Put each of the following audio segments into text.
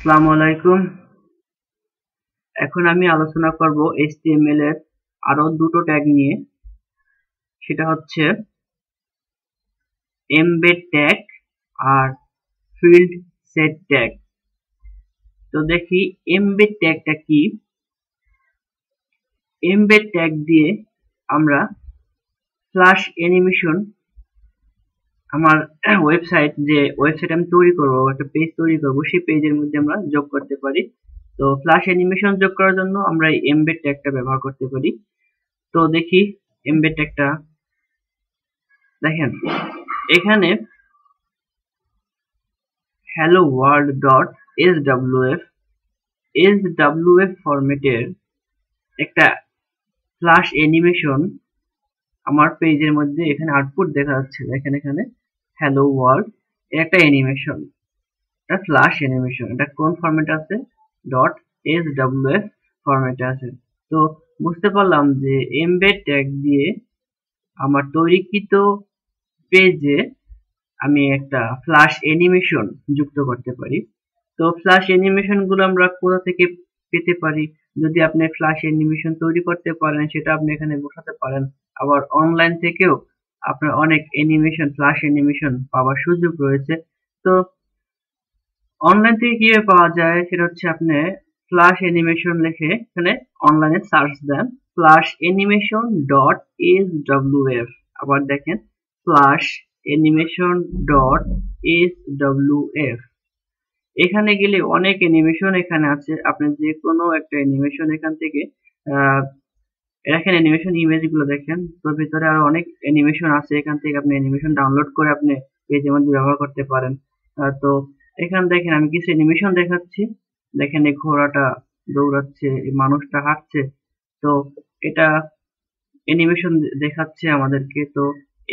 আসসালামু আলাইকুম। এখন আমি আলোচনা করব HTML এর আরো দুটো ট্যাগ নিয়ে। সেটা হচ্ছে এমবেড ট্যাগ আর ফিল্ড সেট ট্যাগ। তো দেখি এমবেড ট্যাগটা কি। এমবেড ট্যাগ দিয়ে আমরা ফ্ল্যাশ অ্যানিমেশন আমার ওয়েবসাইট আমি তৈরি করব, একটা পেজ তৈরি করব, সেই পেজের মধ্যে আমরা যোগ করতে পারি। তো ফ্ল্যাশ অ্যানিমেশন যোগ করার জন্য আমরা এই এমবেড ট্যাগটা ব্যবহার করতে পারি। তো দেখি এমবেড ট্যাগটা দেখেন, এখানে hello world dot swf ফরম্যাটের একটা ফ্ল্যাশ অ্যানিমেশন আমার পেজের মধ্যে এখানে আউটপুট দেখা যাচ্ছে। দেখেন এখানে hello world এর একটা অ্যানিমেশন, এটা ফ্ল্যাশ অ্যানিমেশন। এটা কোন ফরম্যাটে আছে? .swf ফরম্যাটে আছে। তো বুঝতে পারলাম যে এমবেড ট্যাগ দিয়ে আমার তৈরিকৃত পেজে আমি একটা ফ্ল্যাশ অ্যানিমেশন যুক্ত করতে পারি। তো ফ্ল্যাশ অ্যানিমেশন গুলো আমরা কোথা থেকে পেতে পারি? যদি আপনি ফ্ল্যাশ অ্যানিমেশন তৈরি করতে পারেন, সেটা আপনি এখানে বসাতে পারেন। আবার অনলাইন থেকেও আপনার অনেক অ্যানিমেশন, ফ্ল্যাশ অ্যানিমেশন পাওয়ার সুযোগ রয়েছে। তো অনলাইন থেকে কিভাবে পাওয়া যায় সেটা হচ্ছে, আপনি ফ্ল্যাশ অ্যানিমেশন লিখে এখানে অনলাইনে সার্চ দেন ফ্ল্যাশ অ্যানিমেশন ডট এসডব্লিউএফ। আবার দেখেন ফ্ল্যাশ অ্যানিমেশন ডট এসডব্লিউএফ। এখানে গেলে অনেক অ্যানিমেশন এখানে আছে। আপনি যে কোনো একটা অ্যানিমেশন এখান থেকে দেখেন, অ্যানিমেশন ইমেজ গুলো দেখেন। তো ভিতরে আরো অনেক অ্যানিমেশন আছে, এখান থেকে আপনি অ্যানিমেশন ডাউনলোড করে আপনি পেজের মধ্যে ব্যবহার করতে পারেন। তো এখানে দেখেন আমি কিছু অ্যানিমেশন দেখাচ্ছি। দেখেন এই ঘোড়াটা দৌড়াচ্ছে, এই মানুষটা হাঁটছে। তো এটা অ্যানিমেশন দেখাচ্ছে আমাদেরকে। তো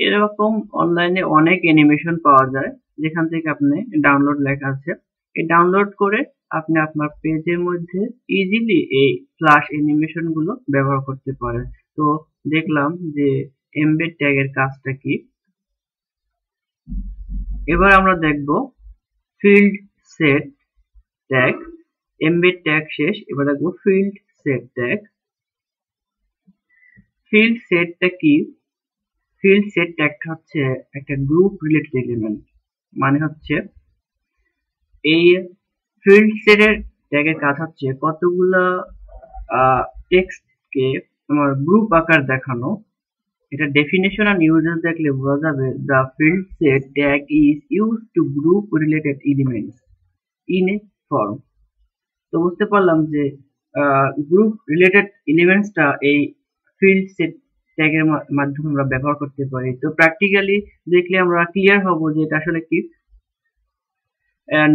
এরকম অনলাইনে অনেক অ্যানিমেশন পাওয়া যায়, যেখান থেকে আপনি ডাউনলোড লেখা আছে, এই ডাউনলোড করে আপনি আপনার পেজের মধ্যে ইজিলি এই ফ্ল্যাশ অ্যানিমেশন গুলো ব্যবহার করতে পারেন। তো দেখলাম যে এমবেড ট্যাগ এর কাজটা কি। এবার আমরা দেখব field set tag. Embed tag শেষ, এবার দেখব ফিল্ড সেট ট্যাগ। ফিল্ড সেটটা কি? ফিল্ড সেট ট্যাগটা হচ্ছে একটা গ্রুপ রিলেটেড এলিমেন্ট। মানে হচ্ছে এই ফিল্ড সেটের ট্যাগের কাজ হচ্ছে কতগুলা টেক্সটকে তোমার গ্রুপ আকার দেখানো। এটা ডেফিনেশন আর ইউজেস দেখলে বোঝা যাবে, the field set tag is use to group related elements in a form. তো বুঝতে পারলাম যে গ্রুপ রিলেটেড এলিমেন্টসটা এই ফিল্ড সেট ট্যাগের মাধ্যমে আমরা ব্যবহার করতে পারি। তো প্র্যাকটিক্যালি দেখলে আমরা ক্লিয়ার হব যে এটা আসলে কি।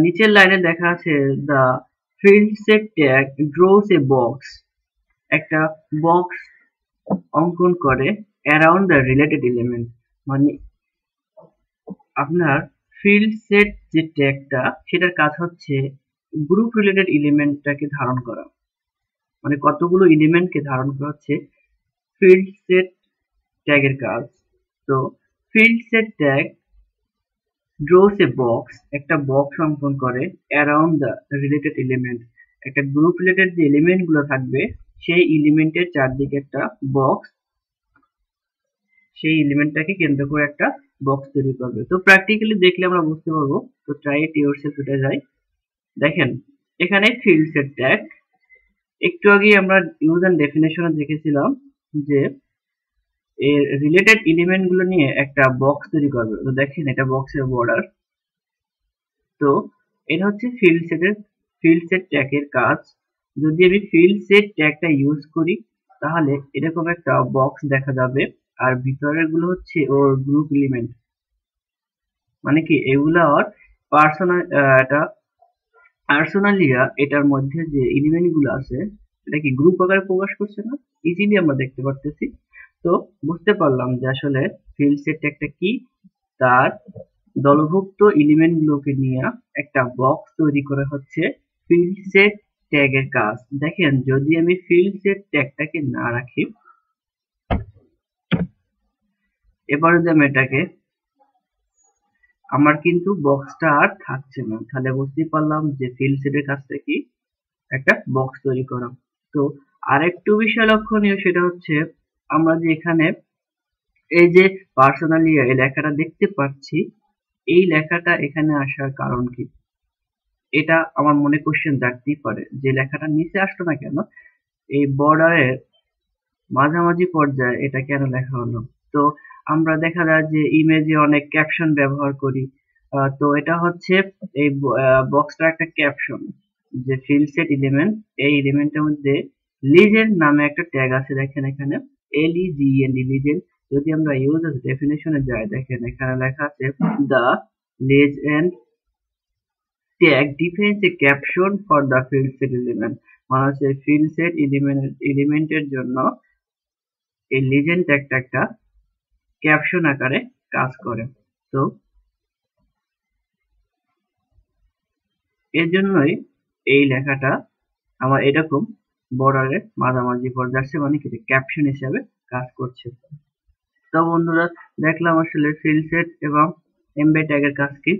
নিচের লাইনে দেখা আছে, the field set tag draws a box, একটা বক্স অঙ্কন করে অ্যারাউন্ড দ্য রিলেটেড এলিমেন্ট। মানে আপনার ফিল্ড সেট যে ট্যাগটা, সেটার কাজ হচ্ছে গ্রুপ রিলেটেড এলিমেন্টটাকে ধারণ করা। মানে কতগুলো এলিমেন্টকে ধারণ করা হচ্ছে ফিল্ড সেট ট্যাগের কাজ। তো field set tag draws a box, একটা বক্স অঙ্কন করে অ্যারাউন্ড দ্য রিলেটেড এলিমেন্ট, একটা গ্রুপ রিলেটেড যে এলিমেন্ট গুলো থাকবে সেই এলিমেন্টের চারদিকে একটা বক্স, সেই এলিমেন্টটাকে কেন্দ্র করে একটা বক্স তৈরি করবে। তো প্র্যাকটিক্যালি দেখলে আমরা বুঝতে পারবো। তো ট্রাই ইট ইয়োরসেলফ এটা যাই। দেখেন এখানে ফিল্ড সেট ট্যাগ, একটু আগে আমরা ইউজ এন্ড ডেফিনেশনে দেখেছিলাম যে এর রিলেটেড এলিমেন্ট গুলো নিয়ে একটা বক্স তৈরি করবে। তো দেখেন এটা বক্সের বর্ডার। তো এটা হচ্ছে ফিল্ড সেট ট্যাগের কাজ। যদি আমি ফিল্ড সেট ট্যাগটা ইউজ করি, তাহলে এরকম একটা বক্স দেখা যাবে, আর ভিতরের গুলো হচ্ছে ওর গ্রুপ এলিমেন্ট। মানে কি এগুলা ওর পার্সোনাল, এটা পার্সোনালিয়া, এটার মধ্যে যে এলিমেন্ট গুলো আছে এটা কি গ্রুপ আকারে প্রকাশ করছে না, ইজিলি আমরা দেখতে পারতেছি। তো বুঝতে পারলাম যে আসলে ফিল্ড সেট ট্যাগটা কি। তার দলভুক্ত এলিমেন্ট গুলোকে নিয়ে একটা বক্স তৈরি করা হচ্ছে ফিল্ড সেট ট্যাগের কাজ। দেখেন যদি আমি ফিল্ড সেট ট্যাগটাকে না রাখি, এবার যদি আমি এটাকে আমার কিন্তু বক্সটা আর থাকছে না। তাহলে বুঝতেই পারলাম যে ফিল সেটের কাজটা কি, একটা বক্স তৈরি করা। তো আরেকটু বিষয় লক্ষণীয়, সেটা হচ্ছে আমরা যে এখানে এই যে পার্সোনালি এই লেখাটা দেখতে পাচ্ছি, এই লেখাটা এখানে আসার কারণ কি? এটা আমার মনে কোশ্চেন জাগতেই পারে যে লেখাটা নিচে আসলো না কেন, এই বর্ডারের মাঝামাঝি পর্যায়ে এটা কেন লেখা হলো? তো আমরা দেখা যায় যে ইমেজে অনেক ক্যাপশন ব্যবহার করি। তো এটা হচ্ছে এই বক্সটা একটা ক্যাপশন, যে ফিল সেট এলিমেন্ট, এই এলিমেন্টের মধ্যে লিজেন্ড নামে একটা ট্যাগ আছে, দেখেন এখানে LEGEND লিজেন্ড। যদি আমরা ইউজার ডেফিনেশনে যাই, দেখেন এখানে লেখা আছে the legend tag defines a caption for the field set element, মানে হচ্ছে field set এলিমেন্টের জন্য এই legend ট্যাগটা একটা ক্যাপশন আকারে কাজ করে। তো এর জন্যই এই লেখাটা আমার এরকম বর্ডারের মাঝামাঝি পর্যায়ে আসছে, মানে কি ক্যাপশন হিসেবে কাজ করছে। তো বন্ধুরা, দেখলাম আসলে ফিল্ড সেট এবং এমবেড ট্যাগের কাজ কি।